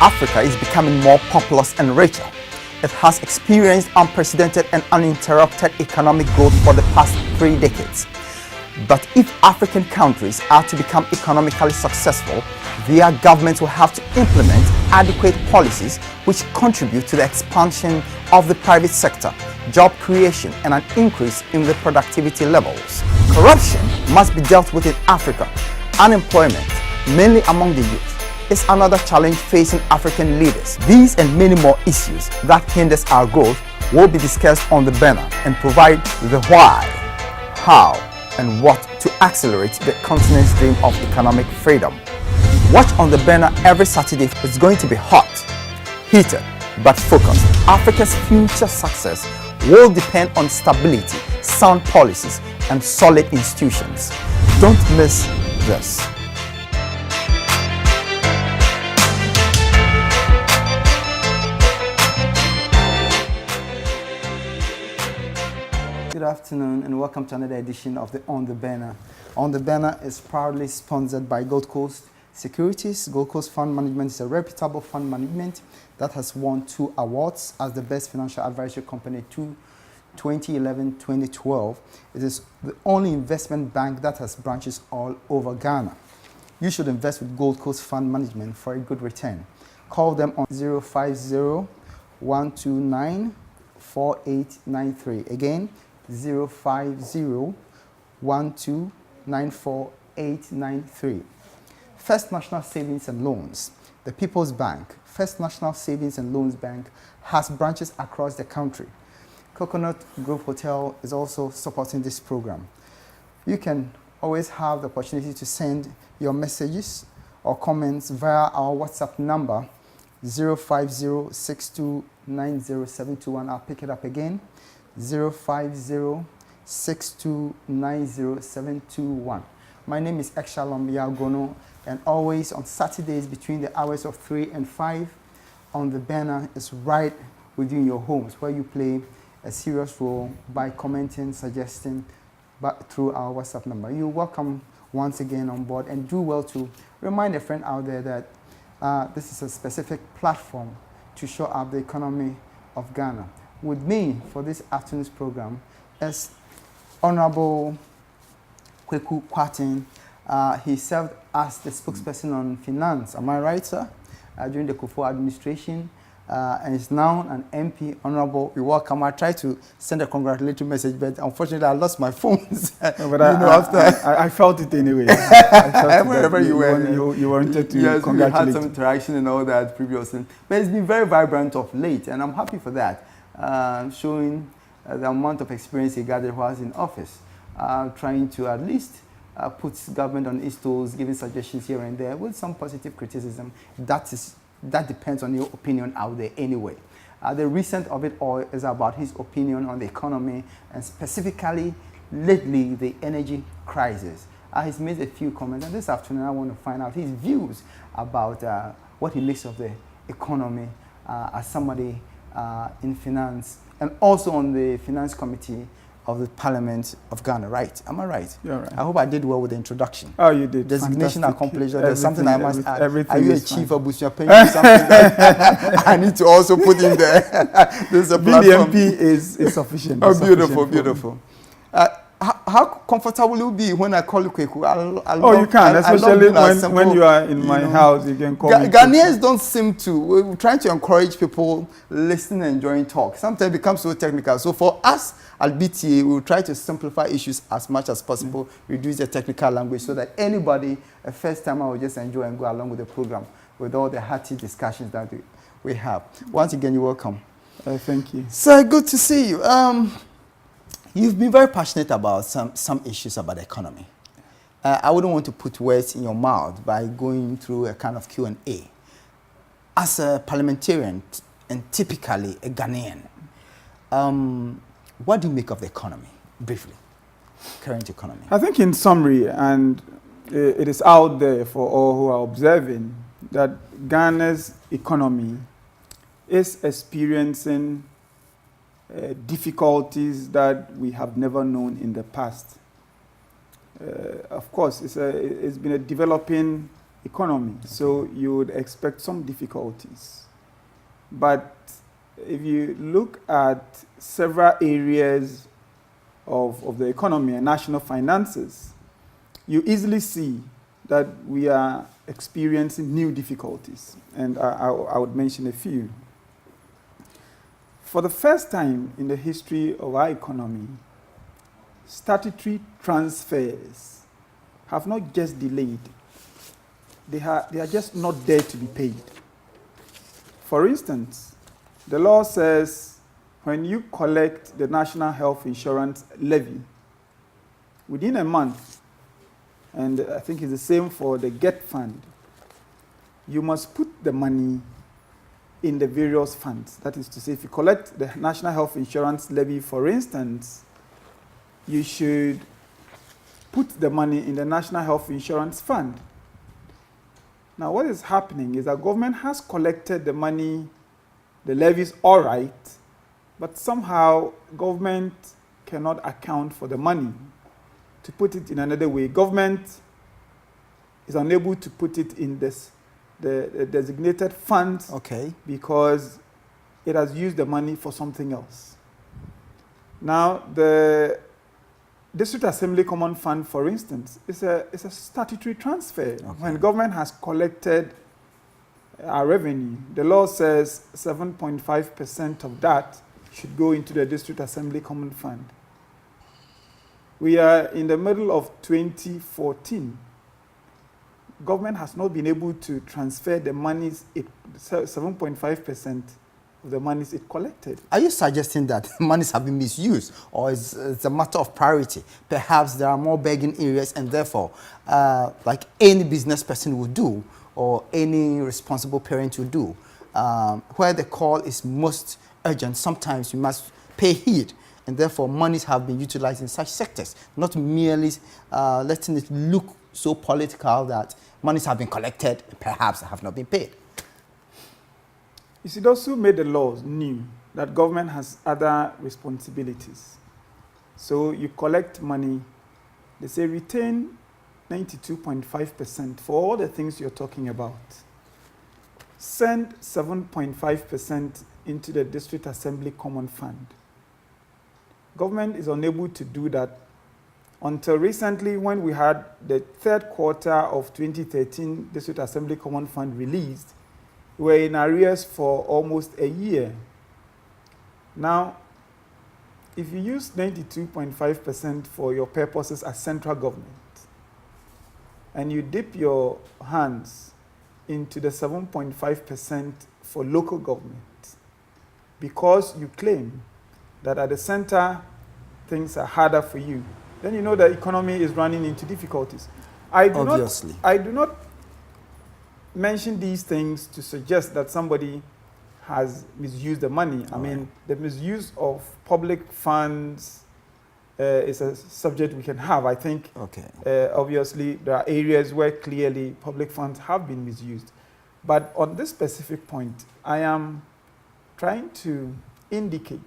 Africa is becoming more populous and richer. It has experienced unprecedented and uninterrupted economic growth for the past 3 decades. But if African countries are to become economically successful, their governments will have to implement adequate policies which contribute to the expansion of the private sector, job creation, and an increase in the productivity levels. Corruption must be dealt with in Africa. Unemployment, mainly among the youth, is another challenge facing African leaders. These and many more issues that hinders our growth will be discussed on the banner and provide the why, how, and what to accelerate the continent's dream of economic freedom. Watch on the banner every Saturday. It's going to be hot, heated, but focused. Africa's future success will depend on stability, sound policies, and solid institutions. Don't miss this. Good afternoon and welcome to another edition of the On the Banner. On the Banner is proudly sponsored by Gold Coast Securities. Gold Coast Fund Management is a reputable fund management that has won 2 awards as the best financial advisory company to 2011-2012. It is the only investment bank that has branches all over Ghana. You should invest with Gold Coast Fund Management for a good return. Call them on 050-129-4893. Again, 050-129-4893. First National Savings and Loans, the People's Bank. First National Savings and Loans Bank has branches across the country. Coconut Grove Hotel is also supporting this program. You can always have the opportunity to send your messages or comments via our WhatsApp number 050-6290-721. I'll pick it up again, 050-6290-721. My name is Ekshalom Yagono, and always on Saturdays between the hours of 3 and 5, On the Banner is right within your homes, where you play a serious role by commenting, suggesting, but through our WhatsApp number. You're welcome once again on board, and do well to remind a friend out there that this is a specific platform to show up the economy of Ghana. With me for this afternoon's program is Honorable Kweku Kwarteng. He served as the spokesperson on finance, am I right, sir? During the Kufo administration, and is now an MP. Honorable, you're welcome. I tried to send a congratulatory message, but unfortunately I lost my phones. No, but I felt it anyway. Wherever you were. You wanted to congratulate. We had some interaction and all that previously. But it's been very vibrant of late, and I'm happy for that, showing the amount of experience he gathered while in office, trying to at least put government on its toes, giving suggestions here and there with some positive criticism. That depends on your opinion out there anyway. The recent of it all is about his opinion on the economy, and specifically lately the energy crisis. He's made a few comments, and this afternoon I want to find out his views about what he makes of the economy as somebody in finance, and also on the finance committee of the Parliament of Ghana, right? Am I right? You're right. I hope I did well with the introduction. Oh, you did. Designation accomplished. There's something I must add. Everything Are you a is chief fine. of Busia Pension? Something that I need to also put in there. This is a platform. BDMP is sufficient. Oh, It's beautiful, sufficient beautiful. How comfortable will you be when I call you Kweku? You can, especially when you are in my house, you can call me. Ghanaians don't seem to. We're trying to encourage people listening and enjoying talk. Sometimes it becomes so technical. So for us at BTA, we will try to simplify issues as much as possible, reduce the technical language so that anybody, a first timer, will just enjoy and go along with the program with all the hearty discussions that we have. Once again, you're welcome. Thank you. So good to see you. You've been very passionate about some issues about the economy. I wouldn't want to put words in your mouth by going through a kind of Q&A. As a parliamentarian and typically a Ghanaian, what do you make of the economy, briefly, current economy? I think in summary, and it is out there for all who are observing, that Ghana's economy is experiencing difficulties that we have never known in the past. Of course, it's been a developing economy, so you would expect some difficulties. But if you look at several areas of the economy and national finances, you easily see that we are experiencing new difficulties, and I would mention a few. For the first time in the history of our economy, statutory transfers have not just delayed, they are just not there to be paid. For instance, the law says when you collect the National Health Insurance levy, within a month, and I think it's the same for the GET fund, you must put the money in the various funds. That is to say, if you collect the National Health Insurance levy, for instance, you should put the money in the National Health Insurance Fund. Now, what is happening is that government has collected the money, the levies, all right, but somehow government cannot account for the money. To put it in another way, government is unable to put it in the designated funds, okay, because it has used the money for something else. Now, the District Assembly Common Fund, for instance, is a statutory transfer. Okay. When government has collected our revenue, the law says 7.5% of that should go into the District Assembly Common Fund. We are in the middle of 2014. Government has not been able to transfer the monies, 7.5% of the monies it collected. Are you suggesting that monies have been misused, or is it a matter of priority? Perhaps there are more begging areas, and therefore, like any business person would do, or any responsible parent would do, where the call is most urgent, sometimes you must pay heed, and therefore monies have been utilized in such sectors, not merely letting it look so political that monies have been collected, perhaps have not been paid. You see, those who made the laws knew that government has other responsibilities. So you collect money, they say retain 92.5% for all the things you're talking about. Send 7.5% into the District Assembly Common Fund. Government is unable to do that until recently, when we had the third quarter of 2013 District Assembly Common Fund released. We were in arrears for almost a year. Now, if you use 92.5% for your purposes as central government, and you dip your hands into the 7.5% for local government, because you claim that at the center things are harder for you, then you know the economy is running into difficulties. Obviously. I do not mention these things to suggest that somebody has misused the money. I mean, the misuse of public funds is a subject we can have. I think, obviously, there are areas where clearly public funds have been misused. But on this specific point, I am trying to indicate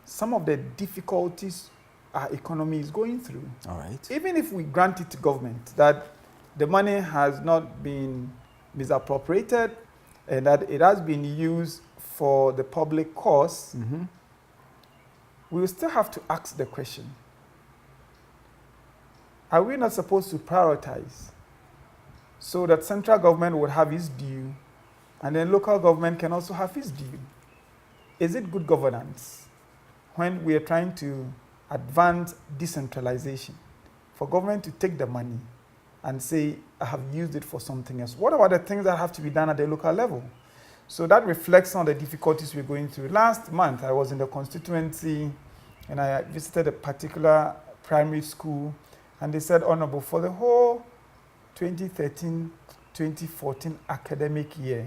some of the difficulties our economy is going through. All right. Even if we grant it to government that the money has not been misappropriated and that it has been used for the public cause, we will still have to ask the question, are we not supposed to prioritize so that central government would have its due and then local government can also have its due? Is it good governance when we are trying to advance decentralization for government to take the money and say, I have used it for something else? What about the things that have to be done at the local level? So that reflects on the difficulties we're going through. Last month, I was in the constituency and I visited a particular primary school, and they said, Honorable, for the whole 2013-2014 academic year,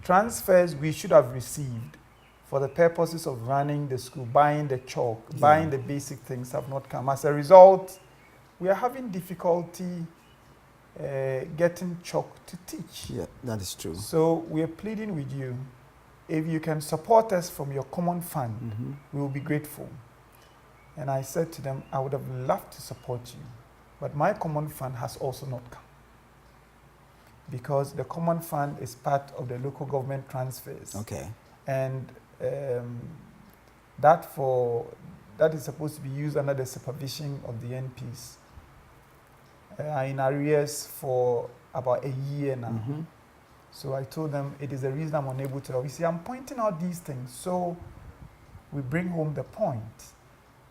transfers we should have received for the purposes of running the school, buying the chalk, buying the basic things have not come. As a result, we are having difficulty getting chalk to teach. Yeah, that is true. So we are pleading with you, if you can support us from your common fund, we will be grateful. And I said to them, I would have loved to support you, but my common fund has also not come. because the common fund is part of the local government transfers. Okay. And that is supposed to be used under the supervision of the NPs. Are in arrears for about a year now. So I told them it is the reason I'm unable to. You see, I'm pointing out these things so we bring home the point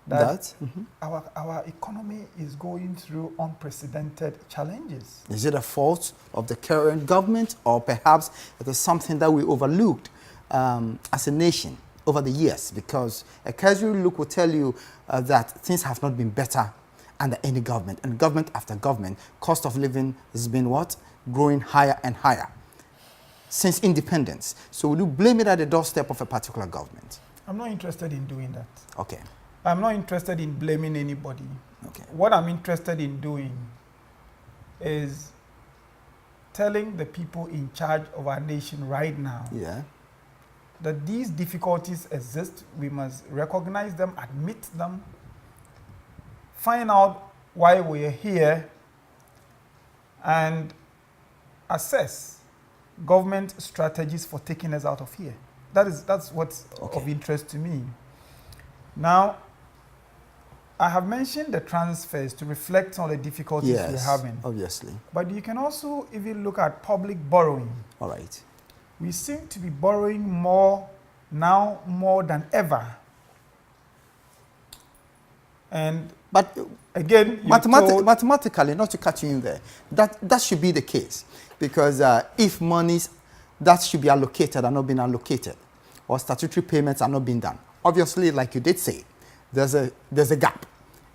that our economy is going through unprecedented challenges. Is it a fault of the current government, or perhaps it is something that we overlooked as a nation over the years? Because a casual look will tell you that things have not been better under any government, and government after government, cost of living has been what? Growing higher and higher since independence. So will you blame it at the doorstep of a particular government? I'm not interested in doing that. Okay. I'm not interested in blaming anybody. Okay. What I'm interested in doing is telling the people in charge of our nation right now that these difficulties exist. We must recognize them, admit them, find out why we're here, and assess government strategies for taking us out of here. That's what's of interest to me. Now, I have mentioned the transfers to reflect on the difficulties we're having. Obviously. But you can also even look at public borrowing. All right. We seem to be borrowing more now, more than ever. And but again, mathematically, not to cut you in there, that should be the case, because if monies that should be allocated are not being allocated, or statutory payments are not being done, obviously, like you did say, there's a gap,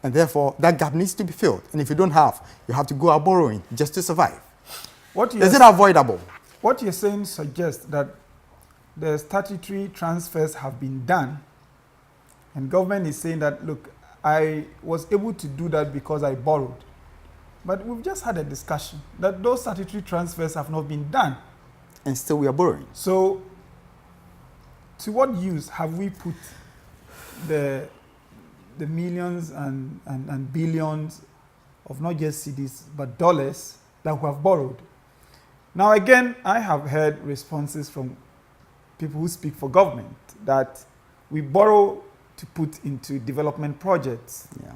and therefore that gap needs to be filled. And if you don't have, you have to go out borrowing just to survive. Is it avoidable? What you're saying suggests that the statutory transfers have been done, and government is saying that, look, I was able to do that because I borrowed. But we've just had a discussion that those statutory transfers have not been done. And still we are borrowing. So, to what use have we put the millions and billions of not just cedis, but dollars that we have borrowed? Now, again, I have heard responses from people who speak for government that we borrow to put into development projects. Yeah.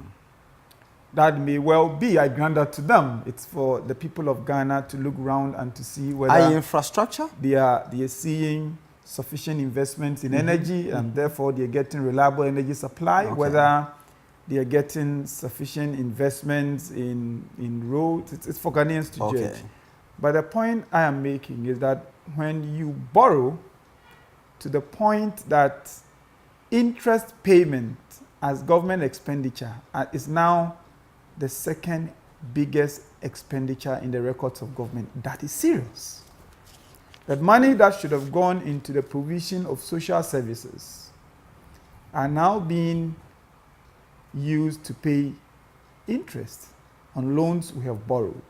That may well be, I grant that to them. It's for the people of Ghana to look around and to see whether infrastructure they are seeing sufficient investments in energy, and therefore they are getting reliable energy supply, whether they are getting sufficient investments in roads. It's for Ghanaians to judge. But the point I am making is that when you borrow to the point that interest payment as government expenditure is now the second biggest expenditure in the records of government, that is serious. That money that should have gone into the provision of social services are now being used to pay interest on loans we have borrowed.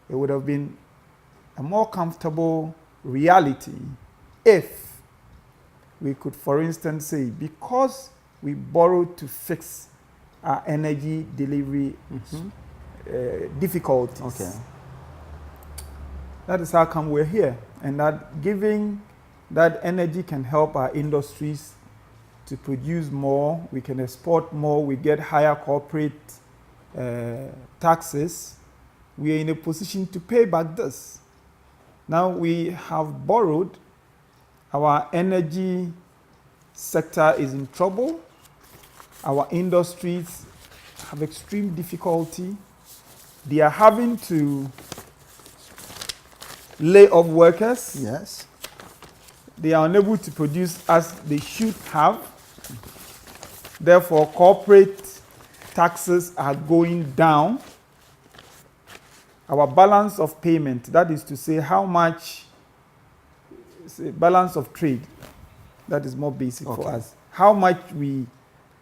It would have been a more comfortable reality if we could, for instance, say, because we borrowed to fix our energy delivery difficulties, that is how come we're here. And that giving that energy can help our industries to produce more, we can export more, we get higher corporate taxes, we are in a position to pay back this. Now we have borrowed, our energy sector is in trouble, our industries have extreme difficulty, they are having to lay off workers. Yes. They are unable to produce as they should have. Therefore, corporate taxes are going down. Our balance of payment, that is to say how much, balance of trade, that is more basic for us. How much we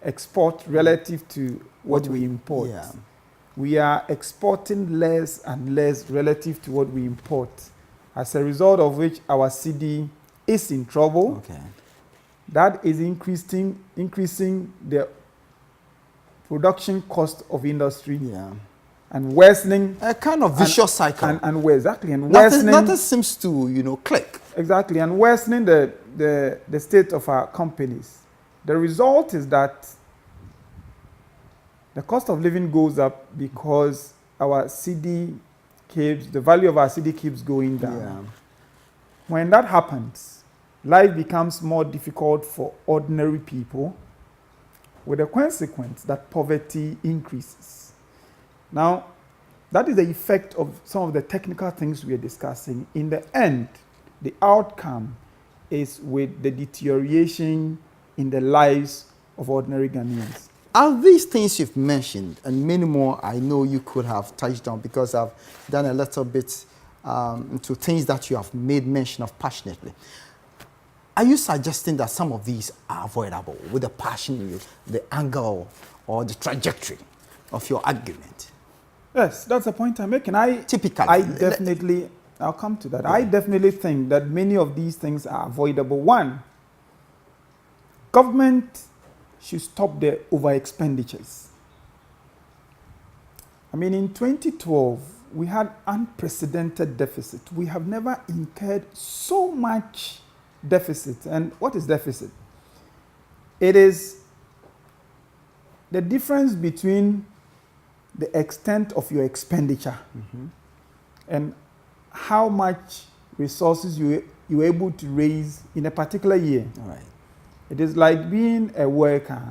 export relative to what we import. Yeah. We are exporting less and less relative to what we import. As a result of which our CD is in trouble. That is increasing the production cost of industry. and worsening. A kind of vicious cycle. And exactly, and nothing, worsening. nothing seems to, click. Exactly, and worsening the state of our companies. The result is that the cost of living goes up because our the value of our CD keeps going down. Yeah. When that happens, life becomes more difficult for ordinary people, with the consequence that poverty increases. Now, that is the effect of some of the technical things we are discussing. In the end, the outcome is with the deterioration in the lives of ordinary Ghanaians. Are these things you've mentioned, and many more I know you could have touched on, because I've done a little bit into things that you have made mention of passionately. Are you suggesting that some of these are avoidable with the passion, the angle, or the trajectory of your argument? Yes, that's the point I'm making. I'll come to that. Yeah. I definitely think that many of these things are avoidable. One, government should stop the over expenditures. I mean, in 2012, we had unprecedented deficit. We have never incurred so much deficit. And what is deficit? It is the difference between the extent of your expenditure and how much resources you were able to raise in a particular year. All right. It is like being a worker.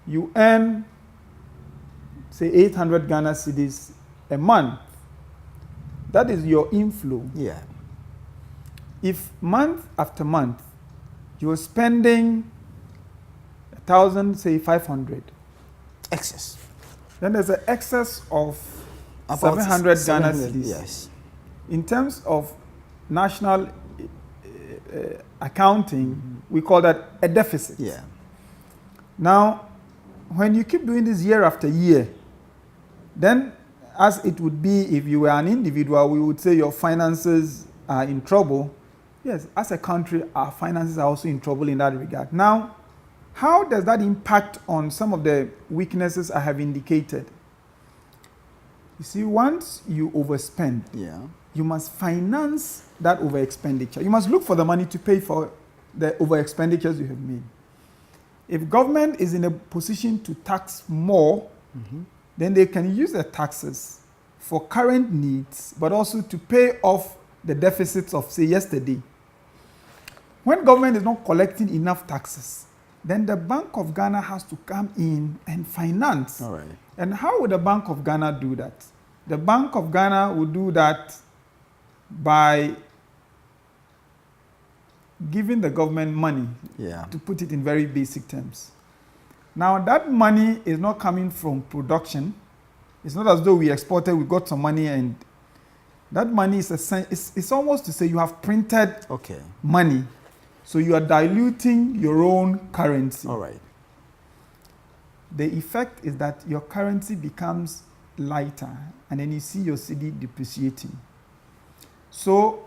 You earn, say, 800 Ghana cedis a month. That is your inflow. Yeah. If month after month you're spending 1,000, say 500, excess, then there's an excess of about 700 Ghana cedis. Yes. In terms of national accounting, we call that a deficit. Yeah. Now, when you keep doing this year after year, then as it would be if you were an individual, we would say your finances are in trouble. Yes, as a country, our finances are also in trouble in that regard. Now, how does that impact on some of the weaknesses I have indicated? You see, once you overspend, you must finance that over expenditure. You must look for the money to pay for the over expenditures you have made. If government is in a position to tax more, then they can use the taxes for current needs, but also to pay off the deficits of, say, yesterday. When government is not collecting enough taxes, then the Bank of Ghana has to come in and finance. All right. And how would the Bank of Ghana do that? The Bank of Ghana would do that by giving the government money, to put it in very basic terms. Now, that money is not coming from production. It's not as though we exported, we got some money, and that money is it's almost to say you have printed money. So you are diluting your own currency. All right. The effect is that your currency becomes lighter, and then you see your cedi depreciating. So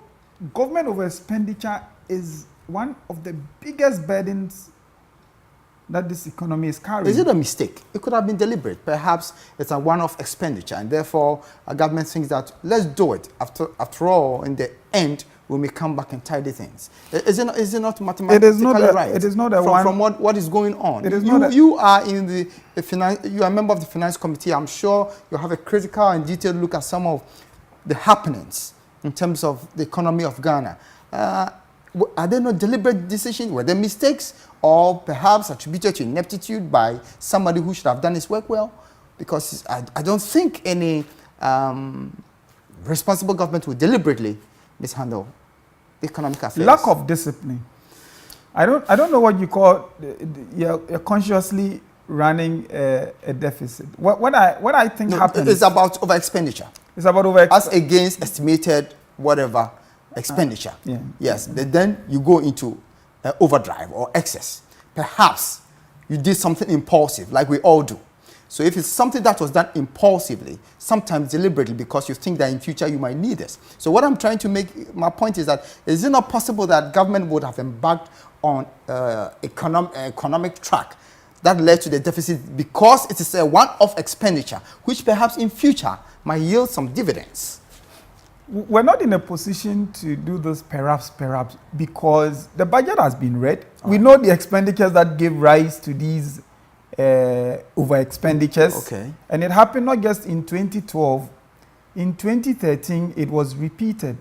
government over expenditure is one of the biggest burdens that this economy is carrying. Is it a mistake? It could have been deliberate. Perhaps it's a one-off expenditure, and therefore a government thinks that let's do it. After all, in the end, we may come back and tidy things. Is it not mathematically right? It is not a from what is going on. It is you are in the finance. You are a member of the finance committee. I'm sure you have a critical and detailed look at some of the happenings in terms of the economy of Ghana. Are there no deliberate decisions? Were there mistakes, or perhaps attributed to ineptitude by somebody who should have done his work well? Because I don't think any responsible government would deliberately mishandle the economic affairs. Lack of discipline. I don't know what you call you're consciously running a deficit. What I think happens. It's about over expenditure. It's about over as against estimated whatever expenditure. Yes, but then you go into overdrive or excess. Perhaps you did something impulsive, like we all do. So if it's something that was done impulsively, sometimes deliberately, because you think that in future you might need this. So what I'm trying to make, my point is that, is it not possible that government would have embarked on economic track that led to the deficit because it is a one-off expenditure, which perhaps in future might yield some dividends? We're not in a position to do this perhaps, because the budget has been read. We know the expenditures that gave rise to these over expenditures. Okay. And it happened not just in 2012. In 2013, it was repeated.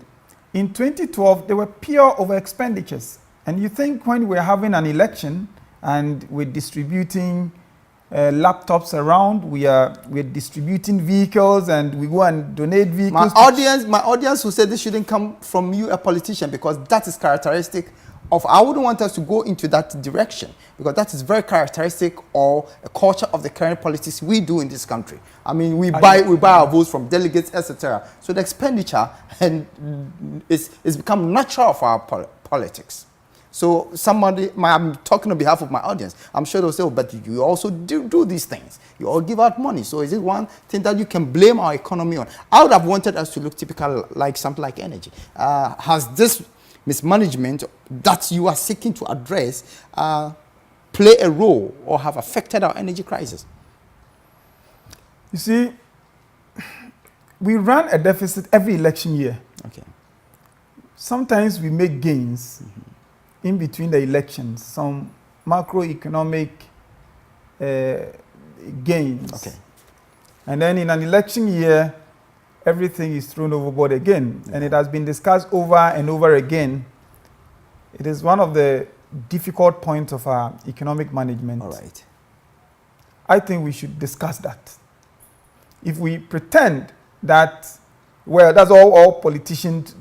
In 2012, there were pure over expenditures. And you think when we're having an election and we're distributing laptops around, we're distributing vehicles, and we go and donate vehicles. My audience who said this shouldn't come from you, a politician, because that is characteristic of, I wouldn't want us to go into that direction, because that is very characteristic of a culture of the current politics we do in this country. I mean, we buy our votes from delegates, etc. So the expenditure is become natural of our politics. So I'm talking on behalf of my audience. I'm sure they'll say, oh, but you also do these things. You all give out money. So is it one thing that you can blame our economy on? I would have wanted us to look typical like something like energy. Has this mismanagement that you are seeking to address play a role or have affected our energy crisis? You see, we run a deficit every election year. Okay. Sometimes we make gains in between the elections, some macroeconomic gains. Okay. And then in an election year, everything is thrown overboard again. And it has been discussed over and over again. It is one of the difficult points of our economic management. All right. I think we should discuss that. If we pretend that, well, that's all politicians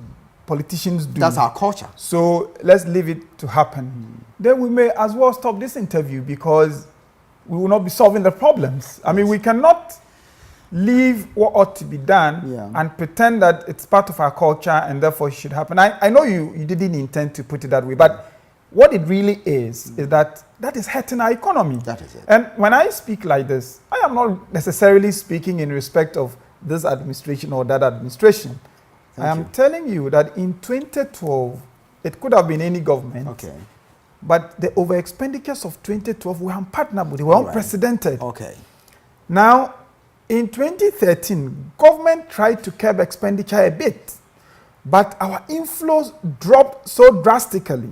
do. That's our culture. So let's leave it to happen. Then we may as well stop this interview, because we will not be solving the problems. I mean, we cannot leave what ought to be done and pretend that it's part of our culture and therefore it should happen. I know you didn't intend to put it that way, but what it really is that is hurting our economy. That is it. And when I speak like this, I am not necessarily speaking in respect of this administration or that administration. I am telling you that in 2012, it could have been any government. Okay. But the over expenditures of 2012 were unpardonable. They were unprecedented. Okay. Now, in 2013, government tried to curb expenditure a bit, but our inflows dropped so drastically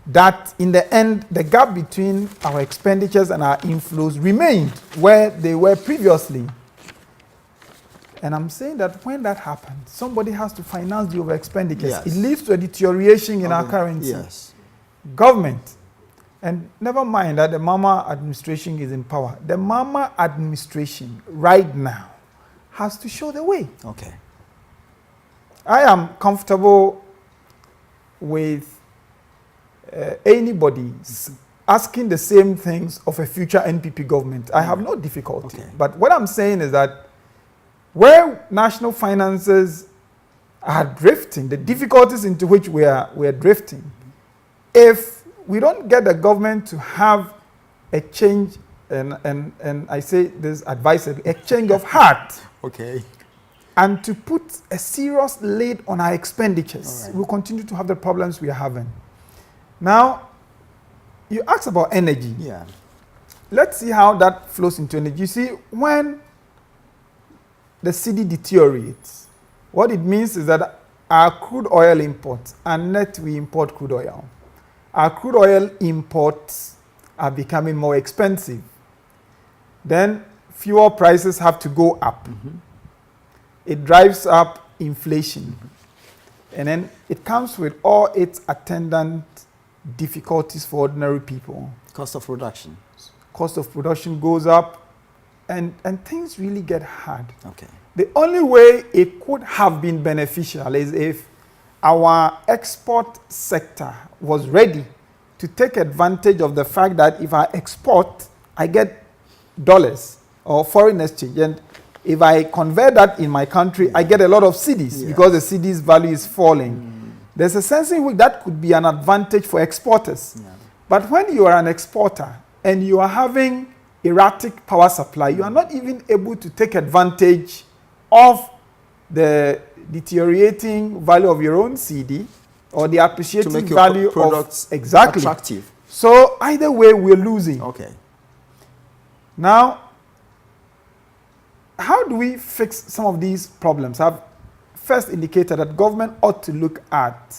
that in the end, the gap between our expenditures and our inflows remained where they were previously. And I'm saying that when that happens, somebody has to finance the over expenditures. Yes. It leads to a deterioration in our currency. Yes. Government, and never mind that the Mama administration is in power. The Mama administration right now has to show the way. Okay. I am comfortable with anybody asking the same things of a future NPP government. I have no difficulty. Okay. But what I'm saying is that where national finances are drifting, the difficulties into which we are drifting, if we don't get the government to have a change, and I say this advisedly, a change of heart, Okay. and to put a serious lid on our expenditures, we'll continue to have the problems we are having. Now, you asked about energy. Yeah. Let's see how that flows into energy. You see, when the cedi deteriorates, what it means is that our crude oil imports, and net we import crude oil, our crude oil imports are becoming more expensive. Then fuel prices have to go up. It drives up inflation. And then it comes with all its attendant difficulties for ordinary people. Cost of production. Cost of production goes up, and things really get hard. Okay. The only way it could have been beneficial is if our export sector was ready to take advantage of the fact that if I export, I get dollars or foreign exchange. And if I convert that in my country, I get a lot of cedis because the cedi's value is falling. There's a sense in which that could be an advantage for exporters. But when you are an exporter and you are having erratic power supply, you are not even able to take advantage of the deteriorating value of your own cedi or the appreciating to make your value products of exactly attractive. So either way, we're losing. Okay. Now, how do we fix some of these problems? I've first indicated that government ought to look at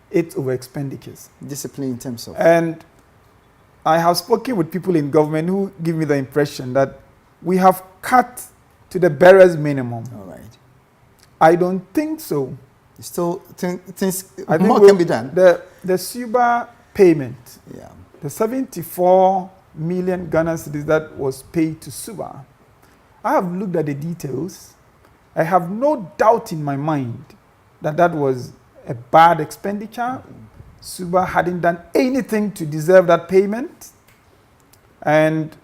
its over expenditures. Discipline in terms of. And I have spoken with people in government who give me the impression that we have cut to the barest minimum. All right. I don't think so. Still, things I think more can be done. The SUBA payment, Yeah. the 74 million Ghana cedis that was paid to SUBA, I have looked at the details. I have no doubt in my mind that that was a bad expenditure. SUBA hadn't done anything to deserve that payment. And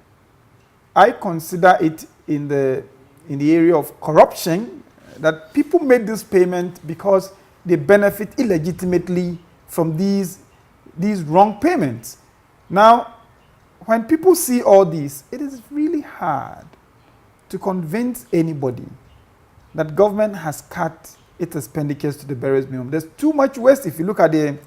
I consider it in the area of corruption that people made this payment because they benefit illegitimately from these wrong payments. Now, when people see all this, it is really hard to convince anybody that government has cut its expenditures to the barest minimum. There's too much waste. If you look at the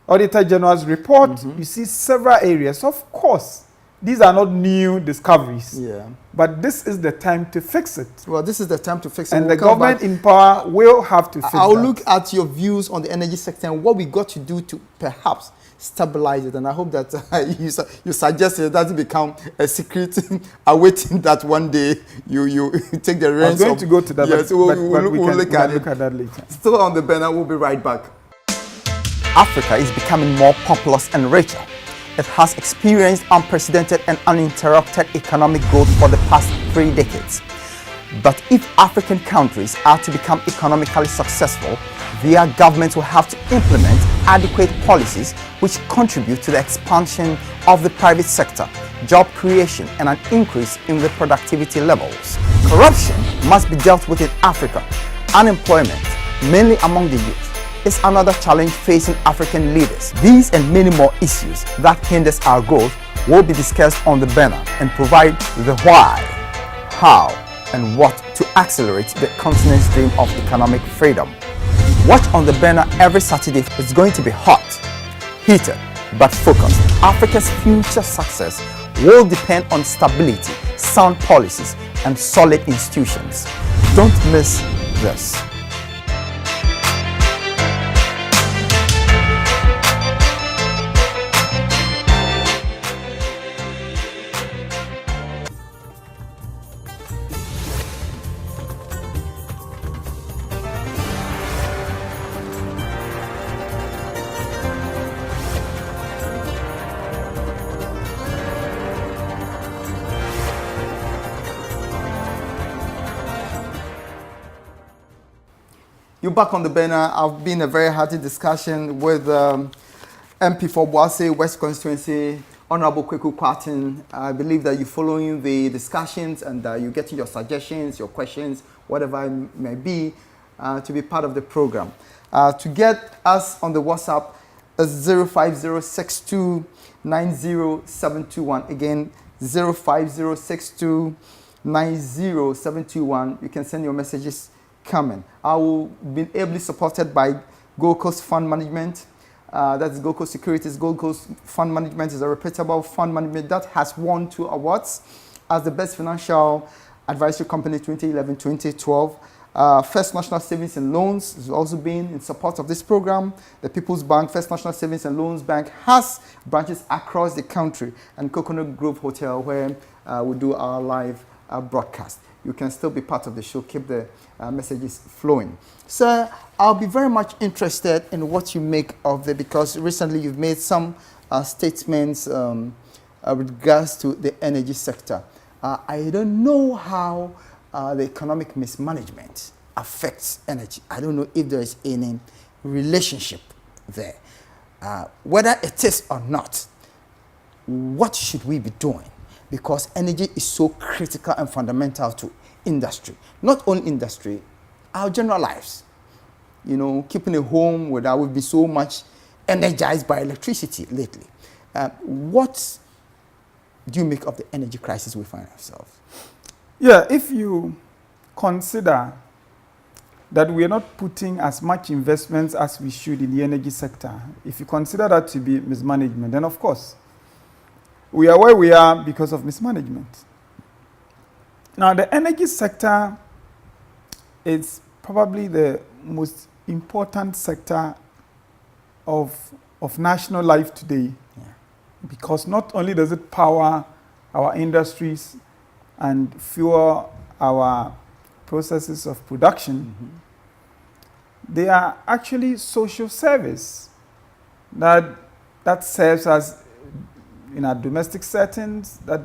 Auditor General's report, you see several areas. Of course, these are not new discoveries. Yeah. But this is the time to fix it. Well, this is the time to fix it. And the government in power will have to fix it. I'll look at your views on the energy sector and what we got to do to perhaps stabilize it. And I hope that you suggested that to become a secret, awaiting that one day you take the reins. I'm going to go to that. Yes, we'll look at that later. Still on the banner, we'll be right back. Africa is becoming more populous and richer. It has experienced unprecedented and uninterrupted economic growth for the past 3 decades. But if African countries are to become economically successful, their governments will have to implement adequate policies which contribute to the expansion of the private sector, job creation, and an increase in the productivity levels. Corruption must be dealt with in Africa. Unemployment, mainly among the youth, is another challenge facing African leaders. These and many more issues that hinders our growth will be discussed on the banner and provide the why, how, and what to accelerate the continent's dream of economic freedom. Watch on the banner every Saturday. It's going to be hot, heated, but focused. Africa's future success will depend on stability, sound policies, and solid institutions. Don't miss this. You're back on the banner. I've been a very hearty discussion with MP for Boase West Constituency, Honorable Kweku Kwarteng. I believe that you're following the discussions and you're getting your suggestions, your questions, whatever it may be, to be part of the program. To get us on the WhatsApp is 05062907721. Again, 05062907721. You can send your messages coming. I will be ably supported by Gold Coast Fund Management. That's Gold Coast Securities. Gold Coast Fund Management is a reputable fund management that has won 2 awards as the best financial advisory company 2011-2012. First National Savings and Loans has also been in support of this program. The People's Bank, First National Savings and Loans Bank, has branches across the country, and Coconut Grove Hotel, where we do our live broadcast. You can still be part of the show. Keep the messages flowing. Sir, I'll be very much interested in what you make of it, because recently you've made some statements with regards to the energy sector. I don't know how the economic mismanagement affects energy. I don't know if there is any relationship there. Whether it is or not, what should we be doing? Because energy is so critical and fundamental to industry. Not only industry, our general lives. You know, keeping a home without we've been so much energized by electricity lately. What do you make of the energy crisis we find ourselves? Yeah, if you consider that we are not putting as much investments as we should in the energy sector, if you consider that to be mismanagement, then of course, we are where we are because of mismanagement. Now, the energy sector is probably the most important sector of national life today, because not only does it power our industries and fuel our processes of production, they are actually social service that serves us in our domestic settings, that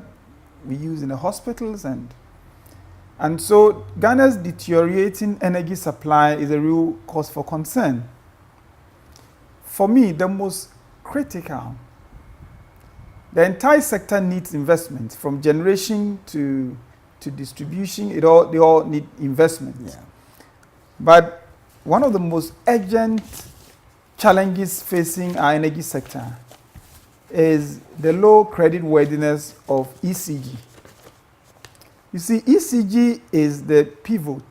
we use in the hospitals, and so Ghana's deteriorating energy supply is a real cause for concern. For me, the most critical, the entire sector needs investment, from generation to distribution. They all need investment. Yeah. But one of the most urgent challenges facing our energy sector is the low credit worthiness of ECG. You see, ECG is the pivot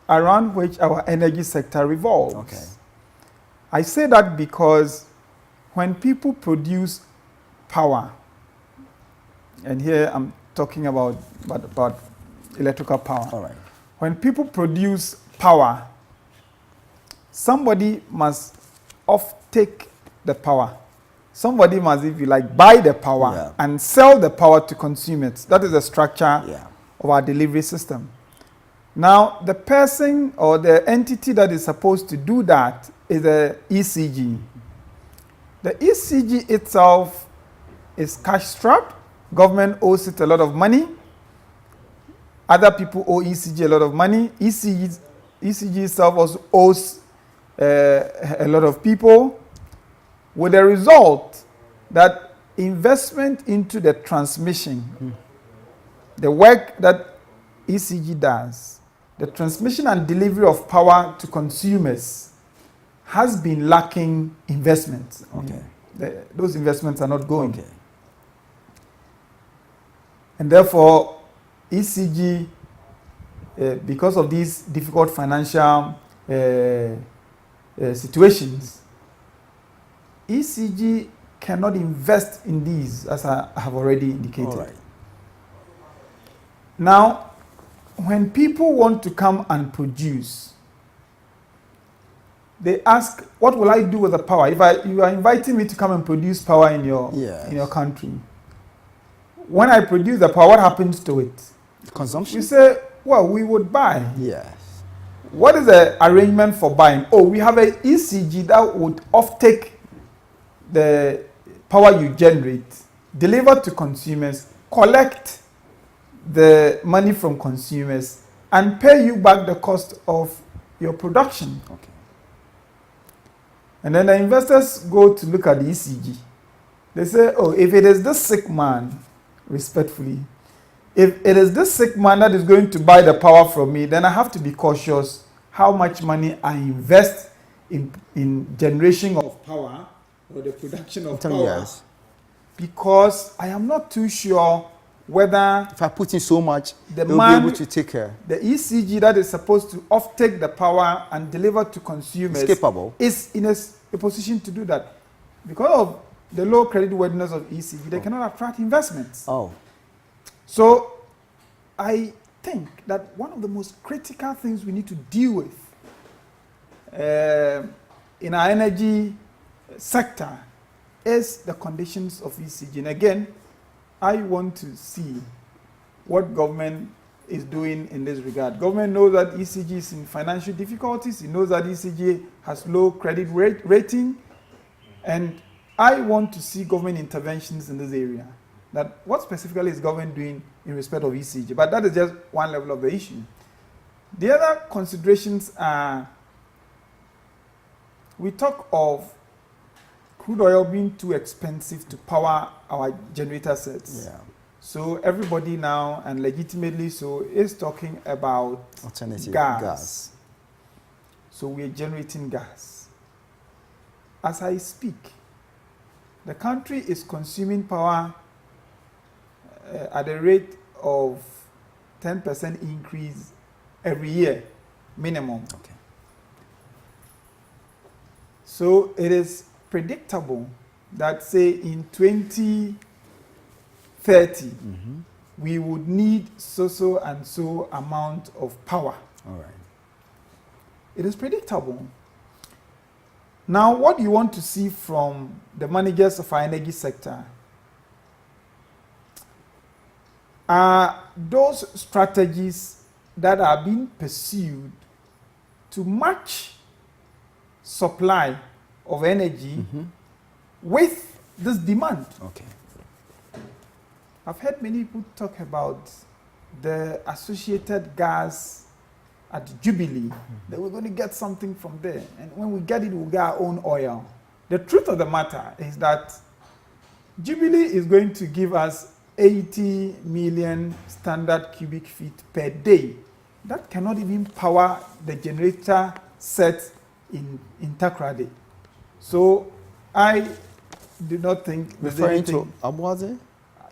around which our energy sector revolves. Okay. I say that because when people produce power, and here I'm talking about electrical power. All right. When people produce power, somebody must off-take the power. Somebody must, if you like, buy the power and sell the power to consumers. That is the structure of our delivery system. Now, the person or the entity that is supposed to do that is the ECG. The ECG itself is cash-strapped. Government owes it a lot of money. Other people owe ECG a lot of money. ECG itself also owes a lot of people, with the result that investment into the transmission, the work that ECG does, the transmission and delivery of power to consumers, has been lacking investment. Okay. Those investments are not going. Okay. And therefore, ECG, because of these difficult financial situations, ECG cannot invest in these, as I have already indicated. All right. Now, when people want to come and produce, they ask, what will I do with the power? If you are inviting me to come and produce power in your country, when I produce the power, what happens to it? Consumption? You say, well, we would buy. Yes. What is the arrangement for buying? Oh, we have an ECG that would off-take the power you generate, deliver to consumers, collect the money from consumers, and pay you back the cost of your production. Okay. And then the investors go to look at the ECG. They say, oh, if it is this sick man, respectfully, if it is this sick man that is going to buy the power from me, then I have to be cautious how much money I invest in generation of power or the production of power. Yes. Because I am not too sure whether if I put in so much, the they'll man, be able to take care. The ECG that is supposed to offtake the power and deliver to consumers is in a position to do that. Because of the low credit worthiness of ECG, they cannot attract investments. Oh. So I think that one of the most critical things we need to deal with in our energy sector is the conditions of ECG. And again, I want to see what government is doing in this regard. Government knows that ECG is in financial difficulties. It knows that ECG has low credit rating. And I want to see government interventions in this area. That what specifically is government doing in respect of ECG? But that is just one level of the issue. The other considerations are, we talk of crude oil being too expensive to power our generator sets. Yeah. So everybody now, and legitimately so, is talking about alternative gas. So we are generating gas. As I speak, the country is consuming power at a rate of 10% increase every year, minimum. Okay. So it is predictable that, say, in 2050, 2030, we would need so and so amount of power. All right. It is predictable. Now, what do you want to see from the managers of our energy sector? Are those strategies that are being pursued to match supply of energy with this demand? Okay. I've heard many people talk about the associated gas at Jubilee, that we're going to get something from there. And when we get it, we'll get our own oil. The truth of the matter is that Jubilee is going to give us 80 million standard cubic feet per day. That cannot even power the generator set in Takoradi. So I do not think referring to Abuaze?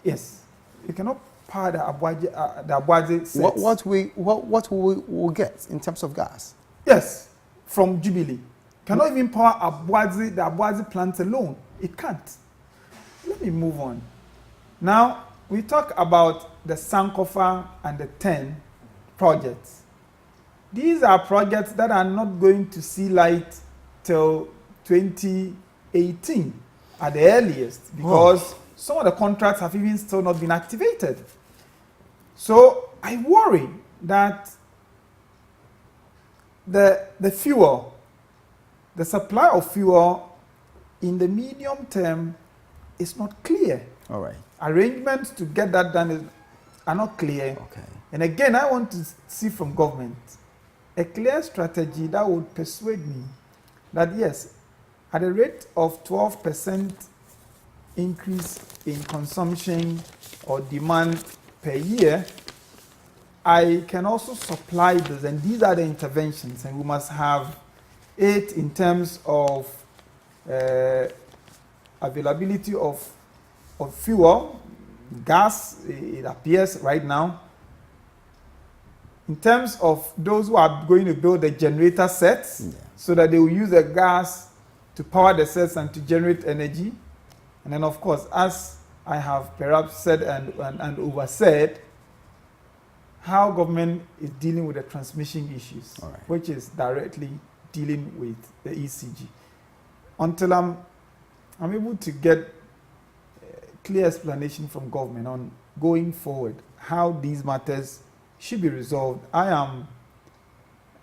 Yes, you cannot power the Abuaze sets. What we will get in terms of gas? Yes, from Jubilee. Cannot even power the Abuaze plant alone. It can't. Let me move on. Now, we talk about the Sankofa and the 10 projects. These are projects that are not going to see light till 2018 at the earliest, because some of the contracts have even still not been activated. So I worry that the fuel, the supply of fuel in the medium term is not clear. All right. Arrangements to get that done are not clear. Okay. And again, I want to see from government a clear strategy that would persuade me that yes, at a rate of 12% increase in consumption or demand per year, I can also supply this, and these are the interventions, and we must have it in terms of availability of fuel, gas, it appears right now. In terms of those who are going to build the generator sets, so that they will use the gas to power the sets and to generate energy. And then, of course, as I have perhaps said and oversaid, how government is dealing with the transmission issues, which is directly dealing with the ECG. Until I'm able to get clear explanation from government on going forward, how these matters should be resolved, I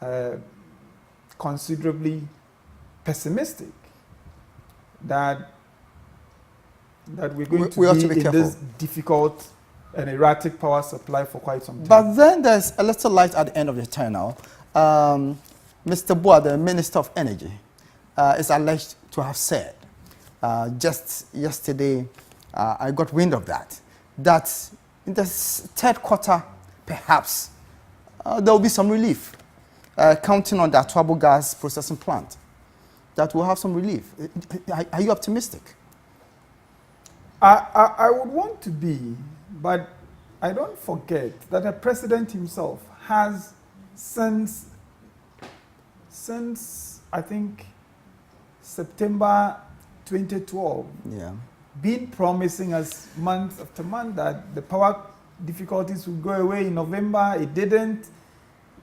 am considerably pessimistic that we're going to be in this difficult and erratic power supply for quite some time. But then there's a little light at the end of the tunnel. Mr. Boa, the Minister of Energy, is alleged to have said, just yesterday, I got wind of that in the third quarter, perhaps, there will be some relief, counting on the Atuabo gas processing plant, that will have some relief. Are you optimistic? I would want to be, but I don't forget that the president himself has since I think September 2012 been promising us month after month that the power difficulties will go away in November. It didn't.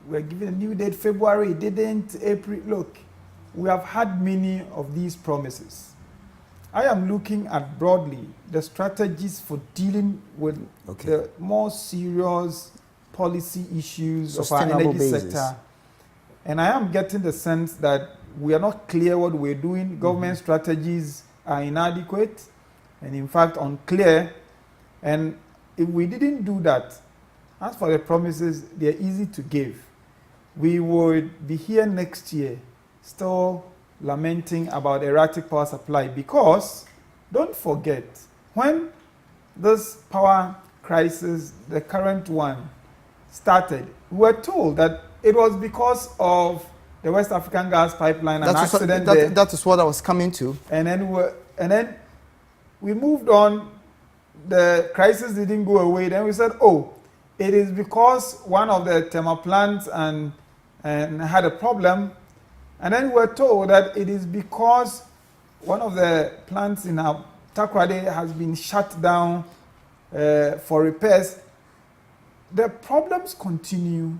We're given a new date, February. It didn't. April. Look, we have had many of these promises. I am looking at broadly the strategies for dealing with the more serious policy issues of our energy sector. And I am getting the sense that we are not clear what we're doing. Government strategies are inadequate and in fact unclear. And if we didn't do that, as for the promises, they're easy to give. We would be here next year still lamenting about erratic power supply, because don't forget, when this power crisis, the current one, started, we were told that it was because of the West African gas pipeline, an accident there. That is what I was coming to. And then we moved on. The crisis didn't go away. Then we said, oh, it is because one of the thermal plants and had a problem. And then we were told that it is because one of the plants in our Takoradi has been shut down for repairs. The problems continue,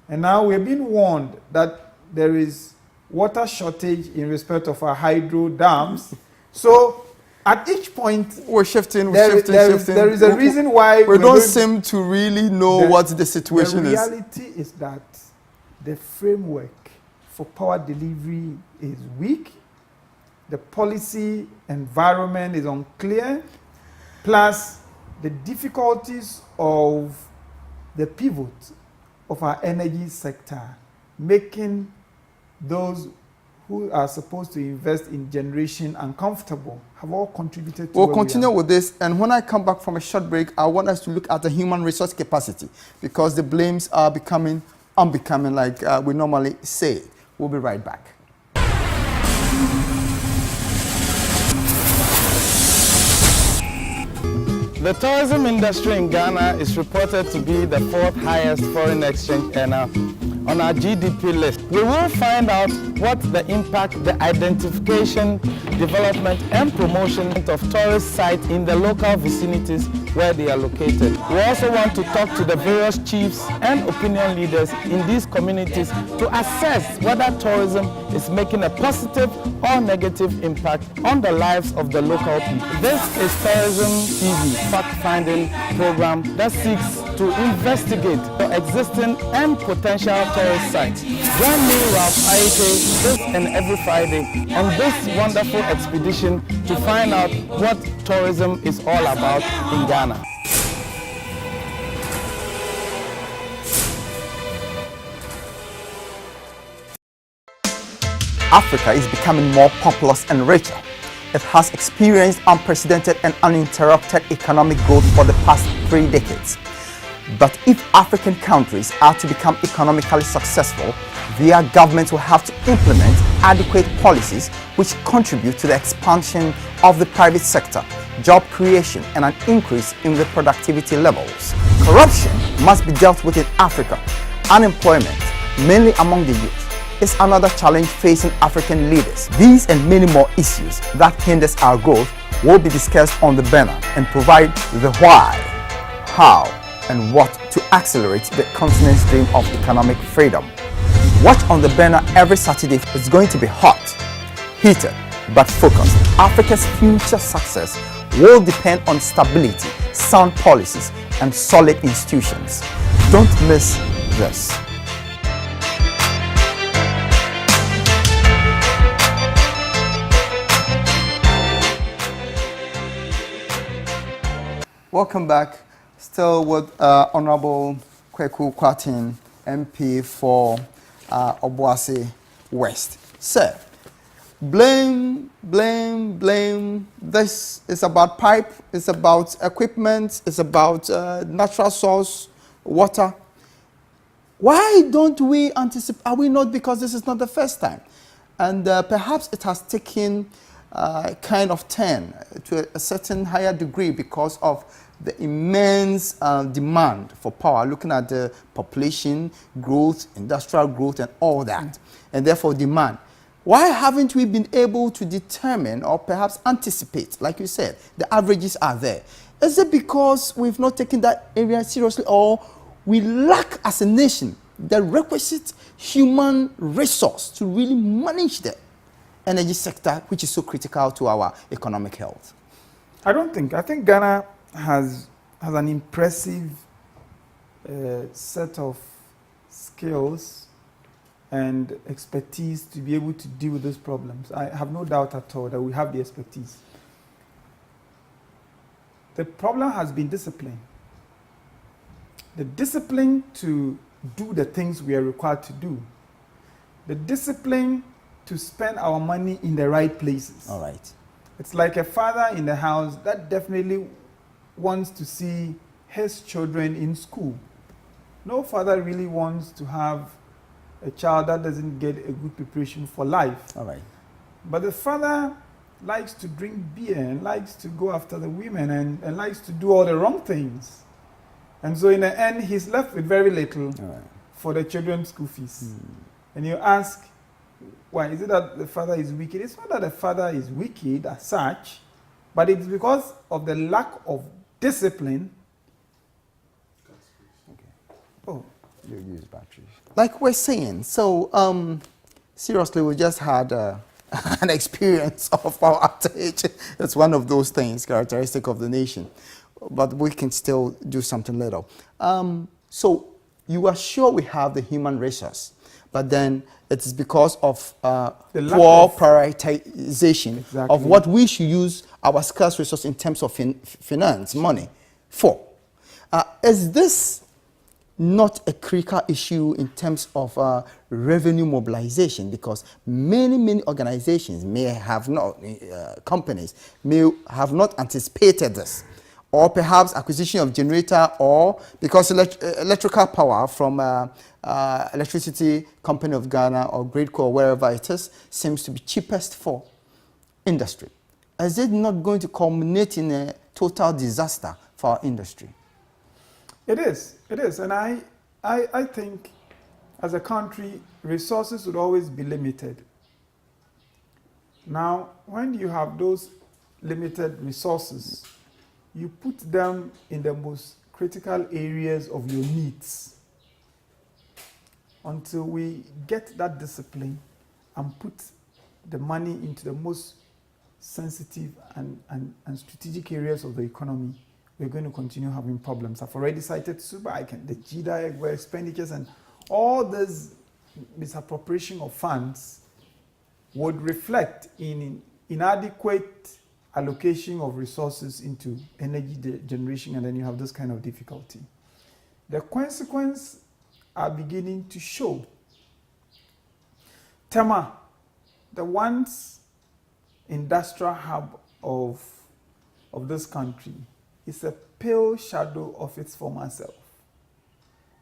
and now we're being warned that there is water shortage in respect of our hydro dams. So at each point, we're shifting, there is a reason why we don't seem to really know what the situation is. The reality is that the framework for power delivery is weak. The policy environment is unclear. Plus, the difficulties of the pivot of our energy sector, making those who are supposed to invest in generation uncomfortable, have all contributed to. We'll continue with this, and when I come back from a short break, I want us to look at the human resource capacity, because the blames are becoming unbecoming, like we normally say. We'll be right back. The tourism industry in Ghana is reported to be the 4th highest foreign exchange earner on our GDP list. We will find out what the impact, the identification, development and promotion of tourist sites in the local vicinities where they are located. We also want to talk to the various chiefs and opinion leaders in these communities to assess whether tourism is making a positive or negative impact on the lives of the local people. This is Tourism TV, fact-finding program that seeks to investigate the existing and potential tourist sites. Join me, Ralph Aike, this and every Friday on this wonderful expedition to find out what tourism is all about in Ghana. Africa is becoming more populous and richer. It has experienced unprecedented and uninterrupted economic growth for the past 3 decades. But if African countries are to become economically successful, their governments will have to implement adequate policies which contribute to the expansion of the private sector, job creation, and an increase in the productivity levels. Corruption must be dealt with in Africa. Unemployment, mainly among the youth, is another challenge facing African leaders. These and many more issues that hinders our growth will be discussed on the banner and provide the why, how, and what to accelerate the continent's dream of economic freedom. Watch on the banner every Saturday. It's going to be hot, heated, but focused. Africa's future success will depend on stability, sound policies, and solid institutions. Don't miss this. Welcome back. Still with Honorable Kweku Kwarteng, MP for Obuasi West. Sir, blame. This is about pipe, it's about equipment, it's about natural source, water. Why don't we anticipate? Are we not, because this is not the first time? And perhaps it has taken kind of turn to a certain higher degree because of the immense demand for power, looking at the population growth, industrial growth, and all that, and therefore demand. Why haven't we been able to determine or perhaps anticipate, like you said, the averages are there? Is it because we've not taken that area seriously, or we lack as a nation the requisite human resource to really manage the energy sector, which is so critical to our economic health? I think Ghana has an impressive set of skills and expertise to be able to deal with those problems. I have no doubt at all that we have the expertise. The problem has been discipline. The discipline to do the things we are required to do. The discipline to spend our money in the right places. All right. It's like a father in the house that definitely wants to see his children in school. No father really wants to have a child that doesn't get a good preparation for life. All right. But the father likes to drink beer and likes to go after the women and likes to do all the wrong things. And so in the end, he's left with very little for the children's school fees. And you ask, why? Is it that the father is wicked? It's not that the father is wicked as such, but it's because of the lack of discipline. Okay. Oh, you use batteries. Like we're saying, so seriously, we just had an experience of our outage. It's one of those things characteristic of the nation, but we can still do something little. So you are sure we have the human resource, but then it's because of poor prioritization of what we should use our scarce resource in terms of finance, money for. Is this not a critical issue in terms of revenue mobilization? Because many organizations may have not, companies may have not anticipated this, or perhaps acquisition of generator, or because electrical power from Electricity Company of Ghana or Great or wherever it is seems to be cheapest for industry. Is it not going to culminate in a total disaster for our industry? It is, and I think as a country, resources would always be limited. Now, when you have those limited resources, you put them in the most critical areas of your needs. Until we get that discipline and put the money into the most sensitive and strategic areas of the economy, we're going to continue having problems. I've already cited SUBA, the GDI where expenditures and all this misappropriation of funds would reflect in inadequate allocation of resources into energy generation, and then you have this kind of difficulty. The consequences are beginning to show. Tema, the once industrial hub of this country, is a pale shadow of its former self.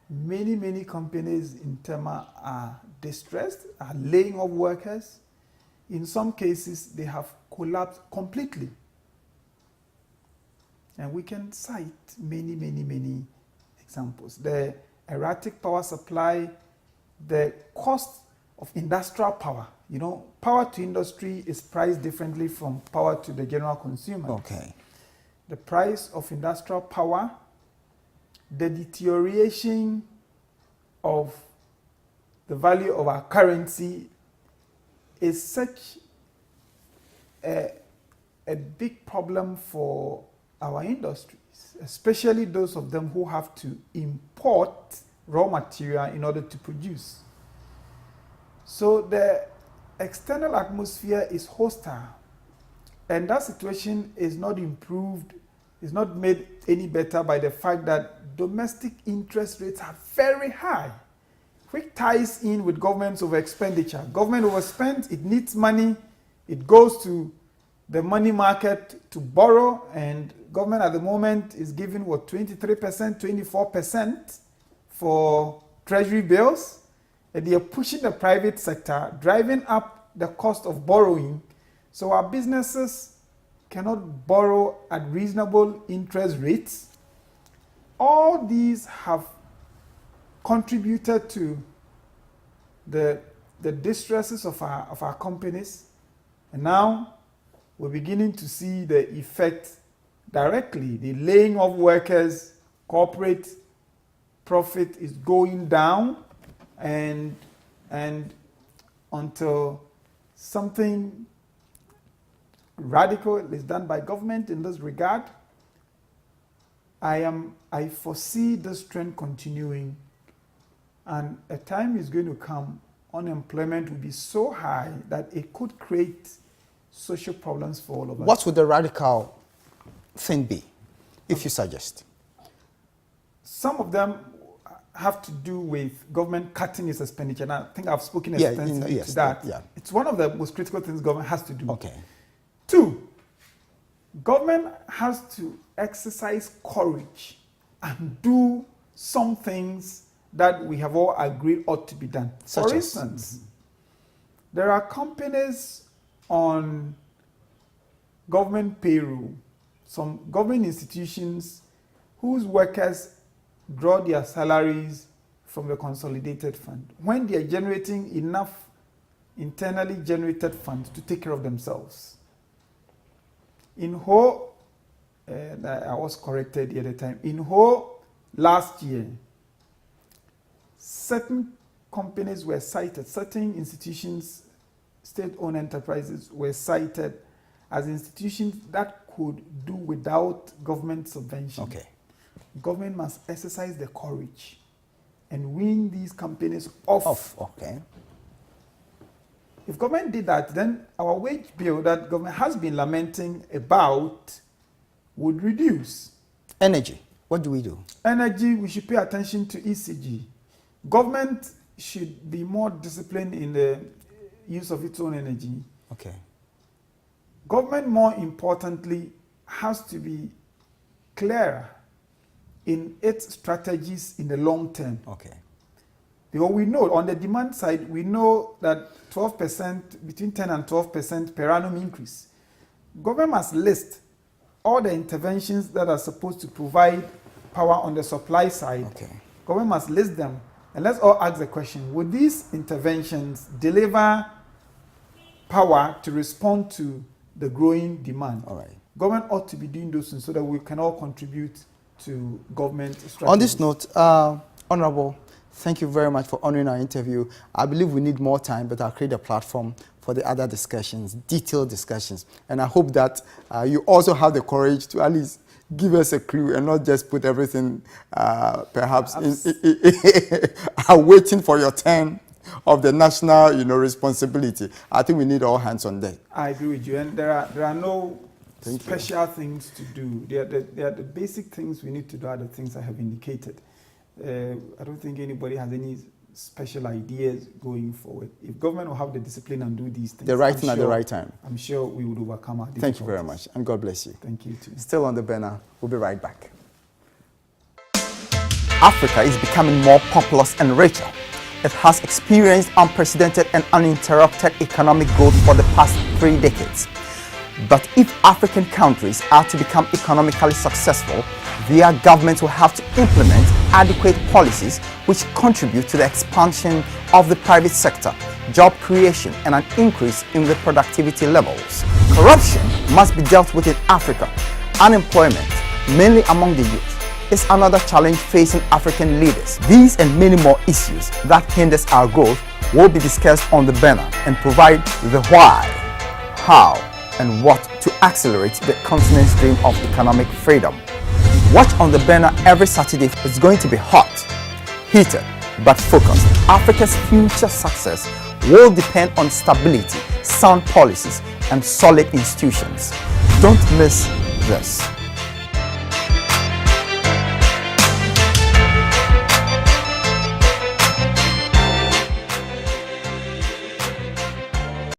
Many companies in Tema are distressed, are laying off workers. In some cases, they have collapsed completely. And we can cite many examples. The erratic power supply, the cost of industrial power. You know, power to industry is priced differently from power to the general consumer. Okay. The price of industrial power, the deterioration of the value of our currency is such a big problem for our industries, especially those of them who have to import raw material in order to produce. So the external atmosphere is hostile, and that situation is not improved, is not made any better by the fact that domestic interest rates are very high, which ties in with government's over expenditure. Government overspends, it needs money, it goes to the money market to borrow, and government at the moment is giving 23%, 24% for treasury bills, and they are pushing the private sector, driving up the cost of borrowing, so our businesses cannot borrow at reasonable interest rates. All these have contributed to the distresses of our companies, and now we're beginning to see the effect directly. The laying of workers, corporate profit is going down, and until something radical is done by government in this regard, I foresee this trend continuing, and a time is going to come, unemployment will be so high that it could create social problems for all of us. What would the radical thing be, if you suggest? Some of them have to do with government cutting its expenditure, and I think I've spoken extensively to that. Yeah. It's one of the most critical things government has to do. Okay. 2, government has to exercise courage and do some things that we have all agreed ought to be done. For instance, there are companies on government payroll, some government institutions whose workers draw their salaries from the consolidated fund when they are generating enough internally generated funds to take care of themselves. In Ho, that I was corrected the other time. In whole last year, certain companies were cited, certain institutions, state-owned enterprises were cited as institutions that could do without government subvention. Okay. Government must exercise the courage and wean these companies off. Okay. If government did that, then our wage bill that government has been lamenting about would reduce. Energy. What do we do? Energy, we should pay attention to ECG. Government should be more disciplined in the use of its own energy. Okay. Government, more importantly, has to be clearer in its strategies in the long term. Okay. Because we know on the demand side, we know that 12%, between 10 and 12% per annum increase. Government must list all the interventions that are supposed to provide power on the supply side. Okay. Government must list them. And let's all ask the question, would these interventions deliver power to respond to the growing demand? All right. Government ought to be doing those things so that we can all contribute to government strategies. On this note, Honorable, thank you very much for honoring our interview. I believe we need more time, but I'll create a platform for the other discussions, detailed discussions. And I hope that you also have the courage to at least give us a clue and not just put everything perhaps waiting for your turn of the national, responsibility. I think we need all hands on deck. I agree with you. And there are no special things to do. They are the basic things we need to do are the things I have indicated. I don't think anybody has any special ideas going forward. If government will have the discipline and do these things, the right thing at the right time, I'm sure we would overcome our difficulties. Thank you very much, and God bless you. Thank you too. Still on the banner, we'll be right back. Africa is becoming more populous and richer. It has experienced unprecedented and uninterrupted economic growth for the past 3 decades. But if African countries are to become economically successful, their governments will have to implement adequate policies which contribute to the expansion of the private sector, job creation, and an increase in the productivity levels. Corruption must be dealt with in Africa. Unemployment, mainly among the youth, is another challenge facing African leaders. These and many more issues that hinders our growth will be discussed on the banner and provide the why, how, and what to accelerate the continent's dream of economic freedom. Watch on the banner every Saturday. It's going to be hot, heated, but focused. Africa's future success will depend on stability, sound policies, and solid institutions. Don't miss this.